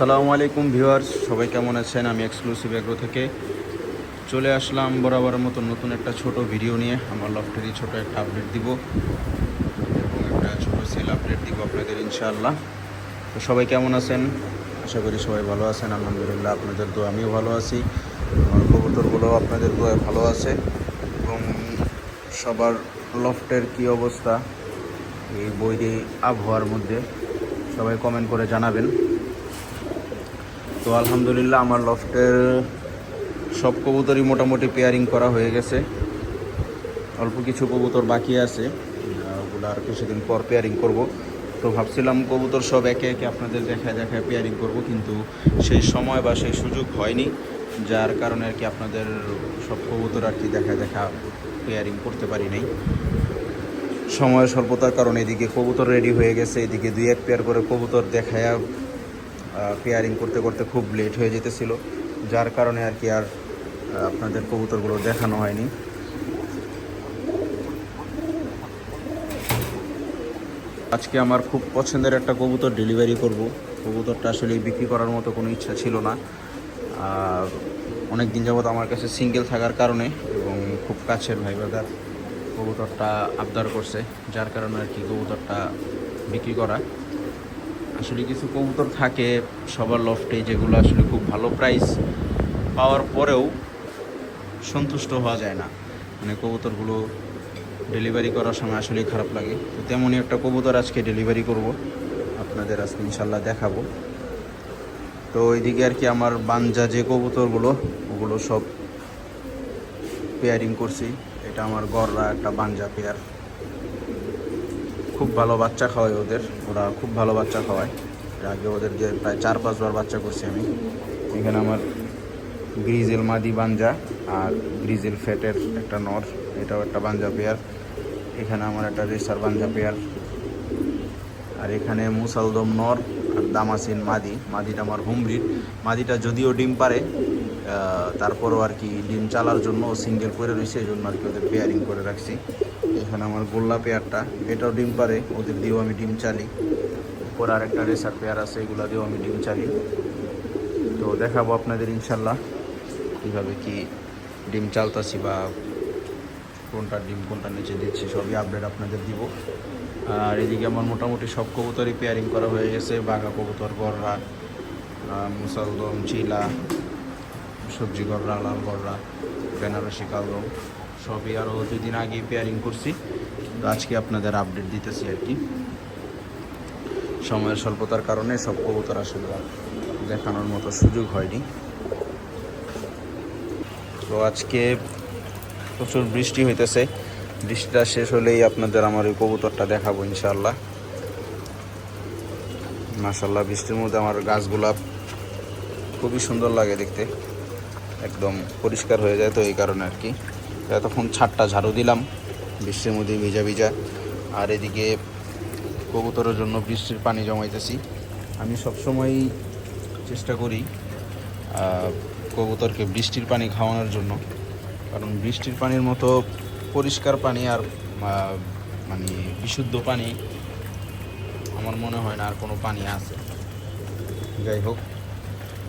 আসসালামু আলাইকুম ভিউয়ার্স, সবাই কেমন আছেন? আমি এক্সক্লুসিভ এগ্রো থেকে চলে আসলাম বরাবরের মতো নতুন একটা ছোট ভিডিও নিয়ে। আমার লফটেরই ছোট একটা আপডেট দিব এবং একটা ছোট সেল আপডেট দিব আপনাদের ইনশাআল্লাহ। তো সবাই কেমন আছেন? আশা করি সবাই ভালো আছেন। আলহামদুলিল্লাহ, আপনাদের দোয়া আমিও ভালো আছি, আমার কবুতরগুলোও আপনাদের দোয়ায় ভালো আছে। এবং সবার লফটের কি অবস্থা এই বৈরী আবহাওয়ার মধ্যে সবাই কমেন্ট করে জানাবেন। তো আলহামদুলিল্লাহ, আমার লফটের সব কবুতরই মোটামুটি পেয়ারিং করা হয়ে গেছে। অল্প কিছু কবুতর বাকি আছে, ওগুলো আর কিছুদিন পর পেয়ারিং করব। তো ভাবছিলাম কবুতর সব একে একে আপনাদের দেখায় দেখায় পেয়ারিং করব, কিন্তু সেই সময় বা সেই সুযোগ হয়নি, যার কারণে আর কি আপনাদের সব কবুতর আর কি দেখা পেয়ারিং করতে পারি নাই। সময়ের স্বল্পতার কারণে এদিকে কবুতর রেডি হয়ে গেছে, এদিকে দুই এক পেয়ার করে কবুতর দেখায় পেয়ারিং করতে করতে খুব লেট হয়ে যেতেছিল, যার কারণে আর কি আর আপনাদের কবুতরগুলো দেখানো হয়নি। আজকে আমার খুব পছন্দের একটা কবুতর ডেলিভারি করব। কবুতরটা আসলে বিক্রি করার মতো কোনো ইচ্ছা ছিল না, আর অনেক দিন যাবত আমার কাছে সিঙ্গেল থাকার কারণে এবং খুব কাছের ভাই ব্রাদার কবুতরটা আবদার করছে, যার কারণে আর কি কবুতরটা বিক্রি করা। আসলে কিছু কবুতর থাকে সবার লফটে, যেগুলো আসলে খুব ভালো প্রাইস পাওয়ার পরেও সন্তুষ্ট হওয়া যায় না, মানে কবুতরগুলো ডেলিভারি করার সময় আসলেই খারাপ লাগে। তো তেমনই একটা কবুতর আজকে ডেলিভারি করব, আপনাদের আজকে ইনশাল্লাহ দেখাবো। তো ওইদিকে আর কি আমার বানজা যে কবুতরগুলো ওগুলো সব পেয়ারিং করছি। এটা আমার গররা একটা বানজা পেয়ার, খুব ভালো বাচ্চা খাওয়ায় ওরা খুব ভালো বাচ্চা খাওয়ায়। এর আগে ওদেরকে প্রায় 4-5 বার বাচ্চা করছি আমি। এখানে আমার গ্রিজেল মাদি বানজা আর গ্রিজেল ফ্যাটের একটা নর, এটাও একটা বানজা পেয়ার। এখানে আমার একটা রেসার বানজা পেয়ার, আর এখানে মুসালদম নর আর দামাসিন মাদিটা আমার হোম ব্রিড। মাদিটা যদিও ডিম পারে, তারপরও আর কি ডিম চালার জন্য সিঙ্গেল করে রয়েছে, এই জন্য আর কি ওদের পেয়ারিং করে রাখছি। এখানে আমার গোল্লা পেয়ারটা, এটাও ডিম পারে, ওদের দিয়েও আমি ডিম চালি। উপর আর একটা রেসার পেয়ার আছে, এগুলো দিয়েও আমি ডিম চালি। তো দেখাবো আপনাদের ইনশাল্লাহ কীভাবে কি ডিম চালতাছি বা কোনটা ডিম কোনটা নিচে দিচ্ছি, সবই আপডেট আপনাদের দিব। আর এদিকে আমার মোটামুটি সব কবুতরই পেয়ারিং করা হয়ে গেছে। বাঘা কবুতর, গররা, মুসালদম, চিলা, সবজি গররা, লাল গররা, বেনারসি কালদম, সবই আরও 2 দিন আগেই পেয়ারিং করছি। তো আজকে আপনাদের আপডেট দিতেছি আর কি। সময়ের স্বল্পতার কারণে সব কবুতর আসলে দেখানোর মতো সুযোগ হয়নি। তো আজকে প্রচুর বৃষ্টি হইতেছে, বৃষ্টিটা শেষ হলেই আপনাদের আমার ওই কবুতরটা দেখাবো ইনশাআল্লাহ। মাশাআল্লাহ, বৃষ্টির মধ্যে আমার গাছগুলা খুবই সুন্দর লাগে দেখতে, একদম পরিষ্কার হয়ে যায়। তো এই কারণে আর কি তখন ছাদটা ঝাড়ু দিলাম, বৃষ্টির মধ্যে ভিজা ভিজা। আর এদিকে কবুতরের জন্য বৃষ্টির পানি জমাইতেছি। আমি সবসময় চেষ্টা করি কবুতরকে বৃষ্টির পানি খাওয়ানোর জন্য, কারণ বৃষ্টির পানির মতো পরিষ্কার পানি আর মানে বিশুদ্ধ পানি আমার মনে হয় না আর কোনো পানি আছে। যাই হোক,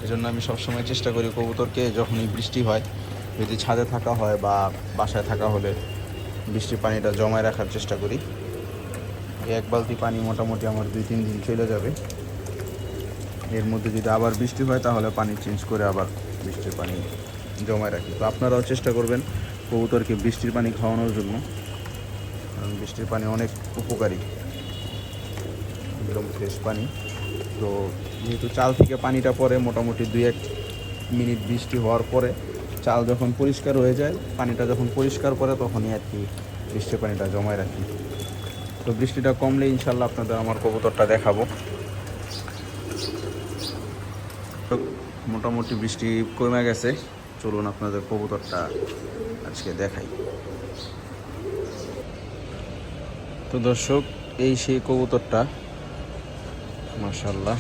এজন্য আমি সবসময় চেষ্টা করি কবুতরকে যখনই বৃষ্টি হয়, যদি ছাদে থাকা হয় বা বাসায় থাকা হলে বৃষ্টির পানিটা জমায় রাখার চেষ্টা করি। এক বালতি পানি মোটামুটি আমার 2-3 দিন চলে যাবে। এর মধ্যে যদি আবার বৃষ্টি হয় তাহলে পানি চেঞ্জ করে আবার বৃষ্টির পানি জমায় রাখি। তো আপনারাও চেষ্টা করবেন কবুতরকে বৃষ্টির পানি খাওয়ানোর জন্য, কারণ বৃষ্টির পানি অনেক উপকারী, একদম ফ্রেশ পানি। তো যেহেতু চাল থেকে পানিটা পড়ে, মোটামুটি 2-1 মিনিট বৃষ্টি হওয়ার পরে চাল যখন পরিষ্কার হয়ে যায়, পানিটা যখন পরিষ্কার পড়ে, তখনই আর কি বৃষ্টির পানিটা জমায় রাখি। তো বৃষ্টিটা কমলে ইনশাল্লাহ আপনাদের আমার কবুতরটা দেখাবো। মোটামুটি বৃষ্টি কমে গেছে, চলুন আপনাদের কবুতরটা আজকে দেখাই। তো দর্শক, এই সেই কবুতরটা, মাশাআল্লাহ,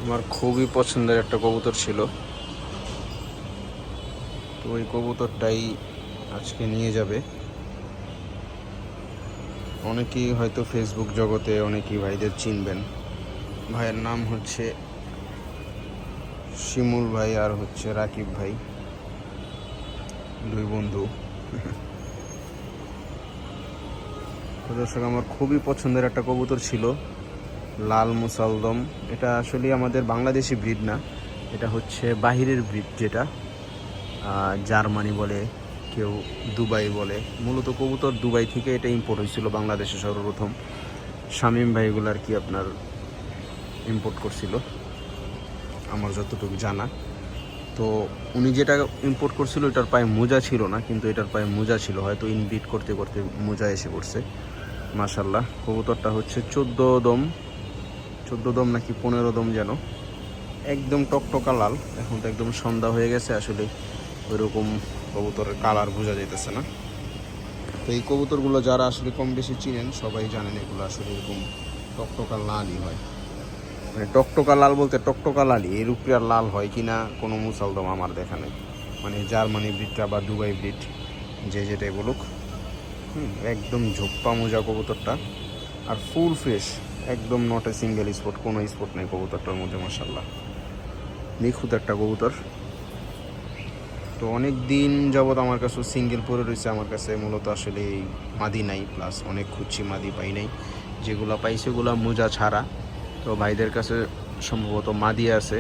আমার খুবই পছন্দের একটা কবুতর ছিল। তো ওই কবুতরটাই আজকে নিয়ে যাবে। অনেকেই হয়তো ফেসবুক জগতে অনেকেই ভাইদের চিনবেন। ভাইয়ের নাম হচ্ছে শিমুল ভাই আর হচ্ছে রাকিব ভাই, দুই বন্ধু। তো দর্শক, আমার খুবই পছন্দের একটা কবুতর ছিল লাল মুসালদম। এটা আসলে আমাদের বাংলাদেশি ব্রিড না, এটা হচ্ছে বাহিরের ব্রিড, যেটা জার্মানি বলে, কেউ দুবাই বলে। মূলত কবুতর দুবাই থেকে এটা ইম্পোর্ট হয়েছিল বাংলাদেশে সর্বপ্রথম। শামীম ভাই এগুলো আর কি আপনার ইম্পোর্ট করছিল আমার যতটুকু জানা। তো উনি যেটা ইম্পোর্ট করছিল এটার পায়ে মোজা ছিল না, কিন্তু এটার পায়ে মোজা ছিল, হয়তো ইনব্রিড করতে করতে মোজা এসে পড়ছে। মাশাল্লাহ, কবুতরটা হচ্ছে 14 দম নাকি 15 দম যেন, একদম টকটকা লাল। এখন তো একদম সন্ধ্যা হয়ে গেছে, আসলে ওইরকম কবুতরের কালার বোঝা যাইতেছে না। তো এই কবুতরগুলো যারা আসলে কম বেশি চিনেন সবাই জানেন এগুলো আসলে এরকম টকটকা লালই হয়। মানে টকটকা লাল বলতে টকটকা লালই, এর উপরে আর লাল হয় কি না কোনো মুসালদম আমার দেখা নেই। মানে জার্মানি ব্রিডটা বা দুবাই ব্রিড, যে যেটাই বলুক, একদম ঝোপ্পা মোজা কবুতরটা, আর ফুল ফ্রেশ, একদম নট এ সিঙ্গেল স্পট, কোনো স্পট নেই কবুতরটার মধ্যে। মাশাল্লাহ, নিখুঁত একটা কবুতর। তো অনেক দিন যাবৎ আমার কাছে সিঙ্গেল পরে রয়েছে, আমার কাছে মূলত আসলে মাদি নাই, প্লাস অনেক খুঁজছি মাদি পাই নাই, যেগুলো পাই সেগুলো মোজা ছাড়া। তো ভাইদের কাছে সম্ভবত মাদি আছে,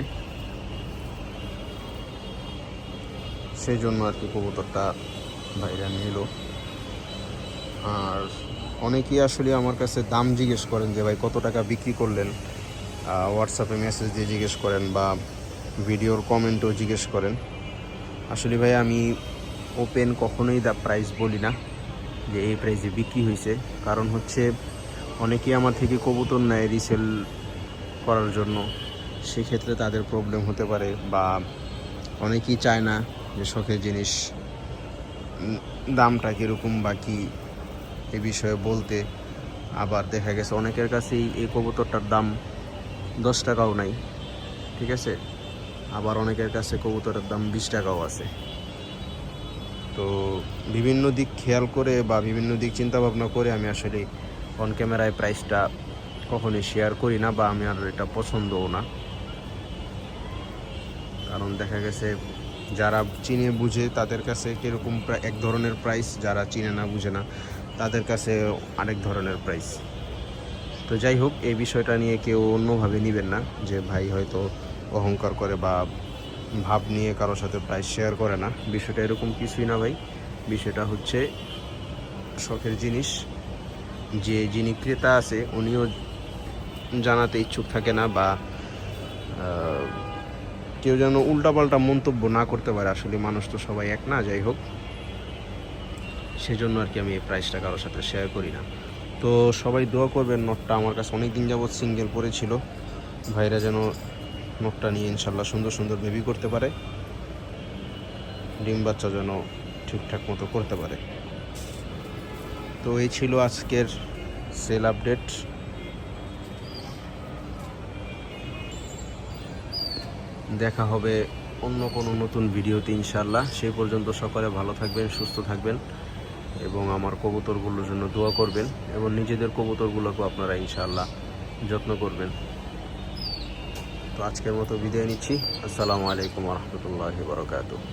সেই জন্য আর কি কবুতরটা ভাইরা নিল। আর অনেকেই আসলে আমার কাছে দাম জিজ্ঞেস করেন যে ভাই কত টাকা বিক্রি করলেন, হোয়াটসঅ্যাপে মেসেজ দিয়ে জিজ্ঞেস করেন বা ভিডিওর কমেন্টও জিজ্ঞেস করেন। আসলে ভাই আমি ওপেন কখনোই প্রাইস বলি না যে এই প্রাইসে বিক্রি হয়েছে, কারণ হচ্ছে অনেকেই আমার থেকে কবুতর নেয় রিসেল করার জন্য, সেক্ষেত্রে তাদের প্রবলেম হতে পারে, বা অনেকেই চায় না যে শখের জিনিস দামটা কীরকম বা কী এ বিষয়ে বলতে। আবার দেখা গেছে অনেকের কাছেই এই কবুতরটার দাম 10 টাকাও নাই, ঠিক আছে, আবার অনেকের কাছে কবুতরের দাম 20 টাকাও আছে। তো বিভিন্ন দিক খেয়াল করে বা বিভিন্ন দিক চিন্তা ভাবনা করে আমি আসলে অন ক্যামেরায় প্রাইসটা কখনোই শেয়ার করি না, বা আমি আর এটা পছন্দও না। কারণ দেখা গেছে যারা চিনে বুঝে তাদের কাছে কীরকম এক ধরনের প্রাইস, যারা চিনে না বুঝে না তাদের কাছে আরেক ধরনের প্রাইস। তো যাই হোক, এই বিষয়টা নিয়ে কেউ অন্যভাবে নেবেন না যে ভাই হয়তো অহংকার করে বা ভাব নিয়ে কারোর সাথে প্রাইস শেয়ার করে না। বিষয়টা এরকম কিছুই না ভাই, বিষয়টা হচ্ছে শখের জিনিস। যে যিনি ক্রেতা আছে উনিও জানাতে ইচ্ছুক থাকে না, বা কেউ যেন উল্টাপাল্টা মন্তব্য না করতে পারে। আসলে মানুষ তো সবাই এক না, যাই হোক, সেজন্য আর কি আমি এই প্রাইসটা কারোর সাথে শেয়ার করি না। তো সবাই দোয়া করবেন, নটটা আমার কাছে অনেক দিন যাবৎ সিঙ্গেল পড়েছিল, ভাইরা যেন নটটা নিয়ে ইনশাল্লাহ সুন্দর সুন্দর বেবি করতে পারে, ডিম বাচ্চা যেন ঠিকঠাক মতো করতে পারে। তো এই ছিল আজকের সেল আপডেট। দেখা হবে অন্য কোনো নতুন ভিডিওতে ইনশাল্লাহ। সেই পর্যন্ত সকলে ভালো থাকবেন, সুস্থ থাকবেন, এবং আমার কবুতরগুলোর জন্য দোয়া করবেন, এবং নিজেদের কবুতরগুলোকেও আপনারা ইনশাআল্লাহ যত্ন করবেন। তো আজকের মতো বিদায় নিচ্ছি। আসসালামু আলাইকুম ওয়া রাহমাতুল্লাহি ওয়া বারাকাতুহু।